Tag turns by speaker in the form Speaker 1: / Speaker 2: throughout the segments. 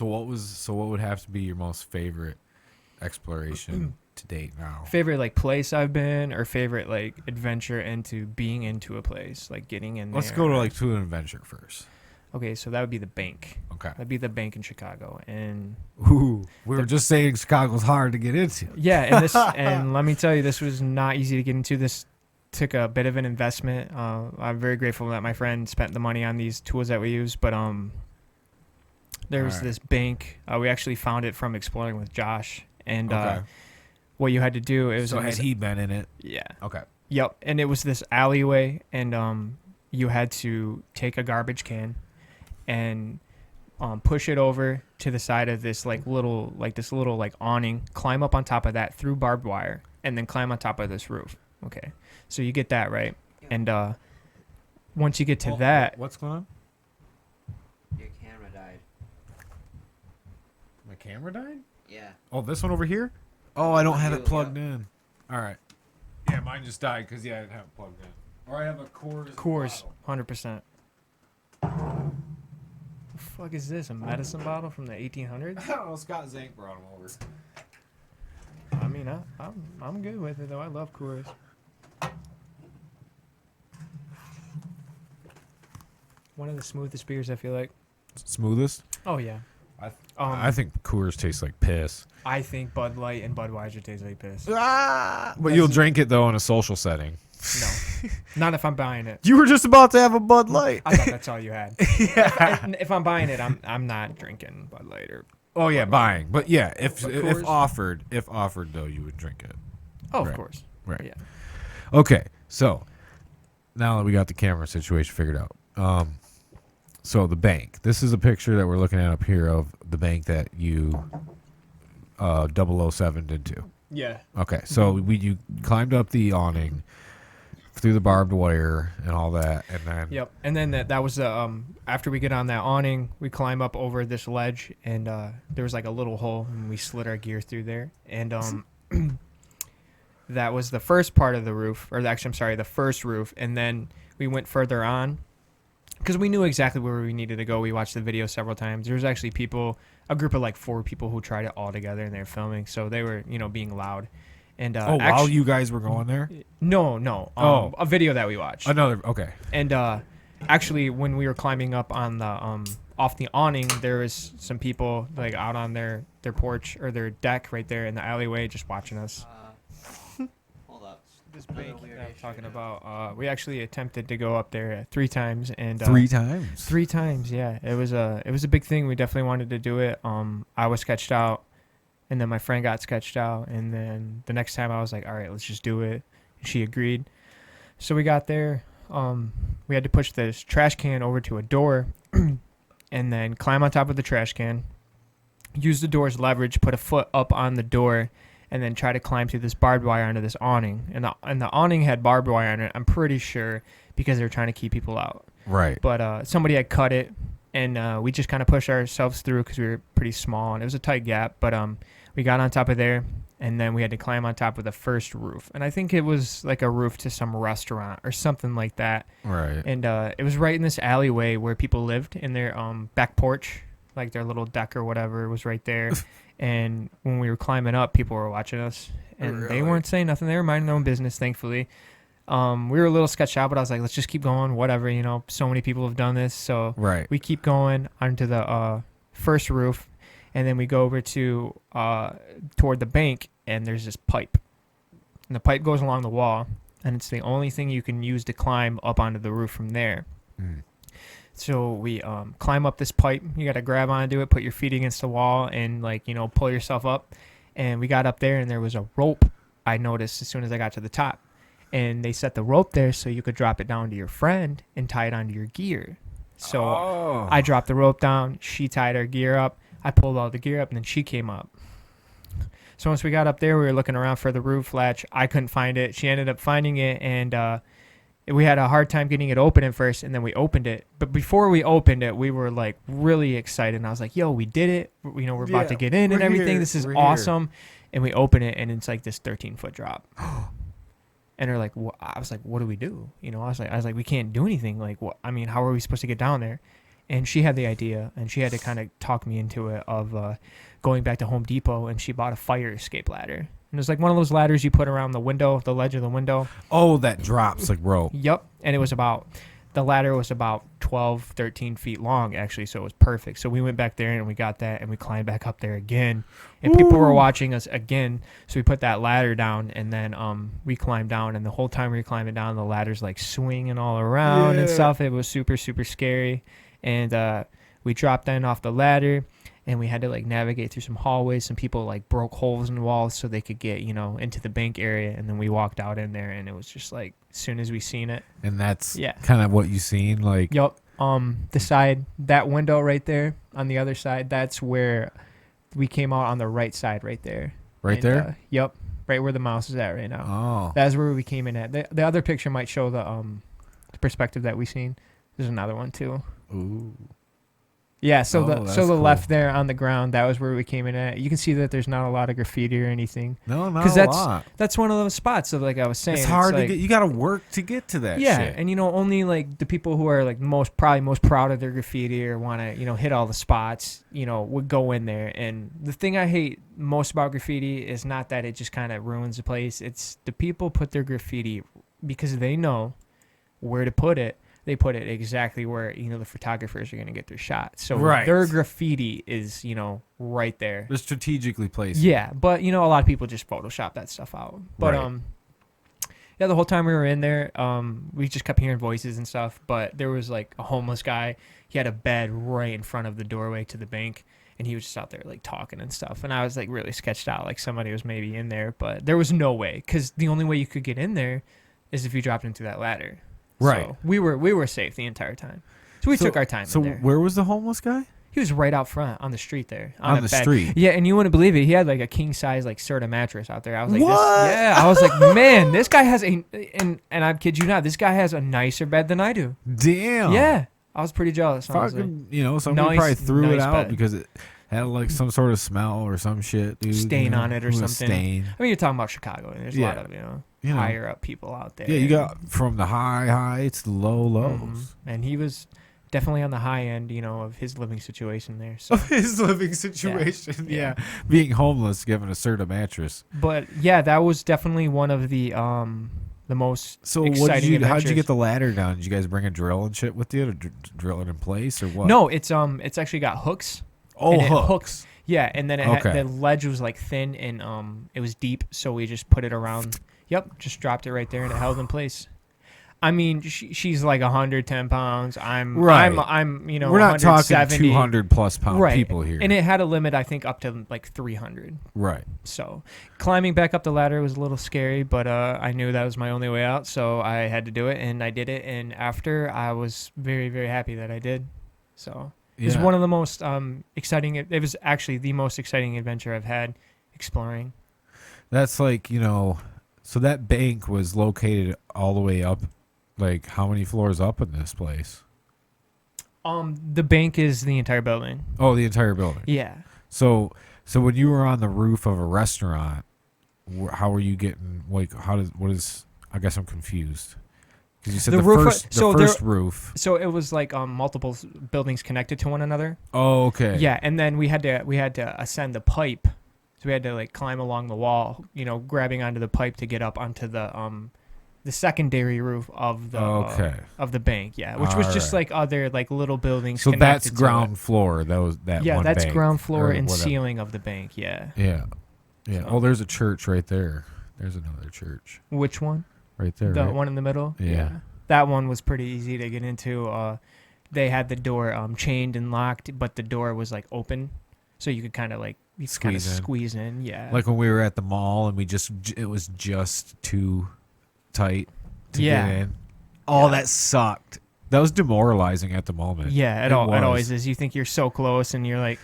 Speaker 1: So what would have to be your most favorite exploration to date now?
Speaker 2: Favorite like place I've been, or favorite like adventure into being into a place, like getting in
Speaker 1: Let's
Speaker 2: there.
Speaker 1: go to an adventure first.
Speaker 2: Okay, so that would be the bank.
Speaker 1: Okay.
Speaker 2: That'd be the bank in Chicago, and
Speaker 1: Ooh, we were just saying Chicago's hard to get into.
Speaker 2: yeah, and and let me tell you, this was not easy to get into. This took a bit of an investment. I'm very grateful that my friend spent the money on these tools that we use, but there was this bank. We actually found it from exploring with Josh, and what you had to do, it was.
Speaker 1: So had he been in it?
Speaker 2: Yeah.
Speaker 1: Okay.
Speaker 2: Yep, and it was this alleyway, and you had to take a garbage can and push it over to the side of this little awning, climb up on top of that through barbed wire, and then climb on top of this roof. Okay, so you get that right, and once you get to that,
Speaker 1: what's going on?
Speaker 3: Your camera died.
Speaker 1: My camera died?
Speaker 3: Yeah.
Speaker 1: Oh, this one over here? Oh, I don't have it plugged
Speaker 3: Yep.
Speaker 1: in. All right. Yeah, mine just died because I didn't have it plugged in. Or I have a
Speaker 2: Coors, 100%. The fuck is this? A medicine bottle from the 1800s?
Speaker 1: I don't know. Scott Zank brought him over.
Speaker 2: I mean, I'm good with it though. I love Coors. One of the smoothest beers, I feel like.
Speaker 1: Smoothest?
Speaker 2: Oh yeah.
Speaker 1: I think Coors tastes like piss.
Speaker 2: I think Bud Light and Budweiser taste like piss.
Speaker 1: But you'll drink it though in a social setting.
Speaker 2: No, not if I'm buying it.
Speaker 1: You were just about to have a Bud Light.
Speaker 2: I thought that's all you had. If I'm buying it, I'm not drinking Bud Light or.
Speaker 1: Oh yeah, buying. But yeah, if
Speaker 2: Coors?
Speaker 1: offered though, you would drink it.
Speaker 2: Oh,
Speaker 1: Right.
Speaker 2: of course.
Speaker 1: Right.
Speaker 2: Yeah.
Speaker 1: Okay. So now that we got the camera situation figured out, so the bank. This is a picture that we're looking at up here of the bank that you 007'd into.
Speaker 2: Yeah.
Speaker 1: Okay. So you climbed up the awning through the barbed wire and all that, and then
Speaker 2: Yep. And then that was the after we get on that awning, we climb up over this ledge, and there was like a little hole, and we slid our gear through there, and that was the first part of the roof, or actually, I'm sorry, the first roof, and then we went further on because we knew exactly where we needed to go. We watched the video several times. There was actually a group of like 4 people who tried it all together, and they were filming, so they were being loud. And
Speaker 1: while you guys were going there,
Speaker 2: no, a video that we watched.
Speaker 1: Okay.
Speaker 2: And actually, when we were climbing up on the off the awning, there was some people like out on their porch or their deck right there in the alleyway, just watching us.
Speaker 3: Hold up.
Speaker 2: This bank that I'm talking about, we actually attempted to go up there 3 times, and
Speaker 1: 3 times.
Speaker 2: 3 times, yeah. It was a big thing. We definitely wanted to do it. I was sketched out, and then my friend got sketched out, and then the next time I was like, all right, let's just do it. And she agreed. So we got there. We had to push this trash can over to a door and then climb on top of the trash can, use the door's leverage, put a foot up on the door, and then try to climb through this barbed wire onto this awning. And the awning had barbed wire on it, I'm pretty sure, because they were trying to keep people out.
Speaker 1: Right.
Speaker 2: But somebody had cut it, and we just kind of pushed ourselves through because we were pretty small, and it was a tight gap. But we got on top of there, and then we had to climb on top of the first roof. And I think it was like a roof to some restaurant or something like that.
Speaker 1: Right.
Speaker 2: And it was right in this alleyway where people lived in their back porch, like their little deck or whatever was right there. And when we were climbing up, people were watching us, and they weren't saying nothing. They were minding their own business, thankfully. We were a little sketched out, but I was like, let's just keep going, whatever, so many people have done this. So we keep going onto the first roof, and then we go over to toward the bank, and there's this pipe. And the pipe goes along the wall, and it's the only thing you can use to climb up onto the roof from there.
Speaker 1: Mm.
Speaker 2: So we climb up this pipe. You got to grab onto it, put your feet against the wall, and pull yourself up. And we got up there, and there was a rope I noticed as soon as I got to the top. And they set the rope there so you could drop it down to your friend and tie it onto your gear. So I dropped the rope down. She tied her gear up. I pulled all the gear up, and then she came up. So once we got up there, we were looking around for the roof latch. I couldn't find it. She ended up finding it, and we had a hard time getting it open at first, and then we opened it. But before we opened it, we were like really excited. And I was like, yo, we did it. We're about to get in and everything. This is awesome. And we open it, and it's like this 13-foot drop. And they're like, I was like, what do we do? I was like, we can't do anything. Like, what? I mean, how are we supposed to get down there? and she had the idea, and she had to kind of talk me into it of going back to Home Depot, and she bought a fire escape ladder. And it was like one of those ladders you put around the window, the ledge of the window.
Speaker 1: Oh, that drops like rope.
Speaker 2: Yep. And it was the ladder was about 12, 13 feet long, actually, so it was perfect. So we went back there, and we got that, and we climbed back up there again. And people were watching us again, so we put that ladder down, and then we climbed down, and the whole time we were climbing down, the ladder's like swinging all around and stuff. It was super, super scary. And we dropped in off the ladder, and we had to like navigate through some hallways. Some people like broke holes in the walls so they could get, into the bank area. And then we walked out in there, and it was just like, as soon as we seen it.
Speaker 1: And that's kind of what you seen, like.
Speaker 2: Yep. The side, that window right there on the other side, that's where we came out on the right side right there.
Speaker 1: Right there?
Speaker 2: Yep. Right where the mouse is at right now.
Speaker 1: Oh.
Speaker 2: That's where we came in at. The other picture might show the perspective that we seen. There's another one too.
Speaker 1: Ooh.
Speaker 2: Yeah, so the
Speaker 1: cool.
Speaker 2: left there on the ground, that was where we came in at. You can see that there's not a lot of graffiti or anything.
Speaker 1: No, not a lot.
Speaker 2: That's one of those spots of, like I was saying.
Speaker 1: It's hard
Speaker 2: like,
Speaker 1: to get. You got to work to get to that
Speaker 2: yeah,
Speaker 1: shit.
Speaker 2: and only like the people who are like most proud of their graffiti or want to, hit all the spots, would go in there. And the thing I hate most about graffiti is not that it just kind of ruins the place. It's the people put their graffiti because they know where to put it. They put it exactly where, the photographers are going to get their shot. So their graffiti is, right there.
Speaker 1: They're strategically placed.
Speaker 2: Yeah, but, a lot of people just Photoshop that stuff out. But, yeah, the whole time we were in there, we just kept hearing voices and stuff. But there was, like, a homeless guy. He had a bed right in front of the doorway to the bank. And he was just out there, like, talking and stuff. And I was, like, really sketched out, like somebody was maybe in there. But there was no way, because the only way you could get in there is if you dropped into that ladder.
Speaker 1: Right.
Speaker 2: So we were safe the entire time. So we took our time in there.
Speaker 1: So where was the homeless guy?
Speaker 2: He was right out front on the street there.
Speaker 1: On the
Speaker 2: bed.
Speaker 1: street?
Speaker 2: Yeah, and you wouldn't believe it. He had like a king size like Serta mattress out there. I was like,
Speaker 1: what?
Speaker 2: I was like, man, this guy has and I kid you not, this guy has a nicer bed than I do.
Speaker 1: Damn.
Speaker 2: Yeah. I was pretty jealous.
Speaker 1: Fucking, somebody probably threw it out
Speaker 2: bed.
Speaker 1: because it had like some sort of smell or some shit, dude.
Speaker 2: Stain on it or something.
Speaker 1: Stain.
Speaker 2: I mean, you're talking about Chicago, and there's a lot of, higher up people out there.
Speaker 1: Yeah, you got from the high to the lows.
Speaker 2: Mm-hmm. And he was definitely on the high end, of his living situation there. So.
Speaker 1: Of his living situation, yeah. Being homeless, given a Serta mattress.
Speaker 2: But yeah, that was definitely one of the most exciting adventures.
Speaker 1: How'd you get the ladder down? Did you guys bring a drill and shit with you to drill it in place or what?
Speaker 2: No, it's actually got hooks.
Speaker 1: Oh,
Speaker 2: hooks. Yeah, and then the ledge was like thin and it was deep, so we just put it around. Yep, just dropped it right there and it held in place. I mean, she's like 110 pounds. I'm
Speaker 1: we're not talking 200 plus pound people here.
Speaker 2: And it had a limit, I think, up to like 300.
Speaker 1: Right.
Speaker 2: So climbing back up the ladder was a little scary, but I knew that was my only way out, so I had to do it, and I did it. And after, I was very, very happy that I did. So it was one of the most exciting. It was actually the most exciting adventure I've had exploring.
Speaker 1: That's like, so that bank was located all the way up. Like, how many floors up in this place?
Speaker 2: The bank is the entire building.
Speaker 1: Oh, the entire building.
Speaker 2: Yeah.
Speaker 1: So when you were on the roof of a restaurant, how were you getting? Like, I guess I'm confused. Because you said the first roof.
Speaker 2: So it was like multiple buildings connected to one another.
Speaker 1: Oh, okay.
Speaker 2: Yeah, and then we had to ascend the pipe. So we had to like climb along the wall, grabbing onto the pipe to get up onto the secondary roof of the bank, which was just like other like little buildings.
Speaker 1: So that's ground floor. That's
Speaker 2: bank, ground floor and ceiling of the bank. Yeah.
Speaker 1: So. Oh, there's a church right there. There's another church.
Speaker 2: Which one?
Speaker 1: Right there.
Speaker 2: The one in the middle.
Speaker 1: Yeah.
Speaker 2: That one was pretty easy to get into. They had the door chained and locked, but the door was like open, so you could kind of like squeeze in. Yeah.
Speaker 1: Like when we were at the mall and it was just too tight to get in. Oh, that sucked. That was demoralizing at the moment.
Speaker 2: Yeah, it always is. You think you're so close, and you're like,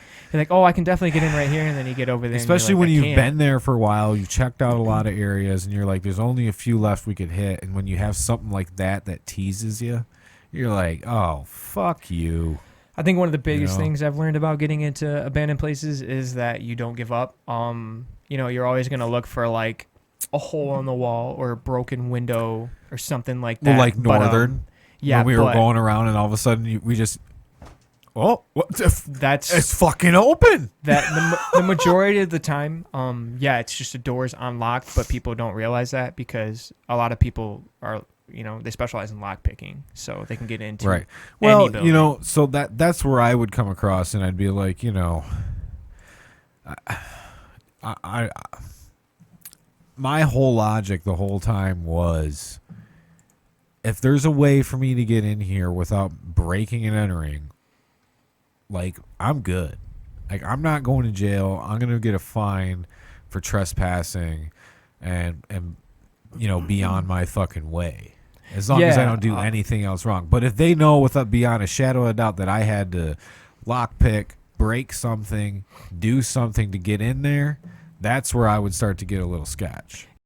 Speaker 2: oh, I can definitely get in right here, and then you get over there.
Speaker 1: Especially
Speaker 2: and
Speaker 1: when you've been there for a while, you've checked out a lot of areas, and you're like, there's only a few left we could hit. And when you have something like that teases you, you're like, oh, fuck you.
Speaker 2: I think one of the biggest things I've learned about getting into abandoned places is that you don't give up. You're always gonna look for like a hole in the wall or a broken window or something like that.
Speaker 1: Well, like Northern.
Speaker 2: When
Speaker 1: we were going around and all of a sudden we just oh,
Speaker 2: That's
Speaker 1: it's fucking open.
Speaker 2: That the majority of the time, yeah, it's just the doors unlocked, but people don't realize that because a lot of people are, they specialize in lock picking, so they can get into
Speaker 1: right. Well,
Speaker 2: any building.
Speaker 1: so that's where I would come across, and I'd be like, I my whole logic the whole time was, if there's a way for me to get in here without breaking and entering, like, I'm good. Like, I'm not going to jail. I'm going to get a fine for trespassing and be on my fucking way. As long as I don't do anything else wrong. But if they know without beyond a shadow of a doubt that I had to lockpick, break something, do something to get in there, that's where I would start to get a little sketch.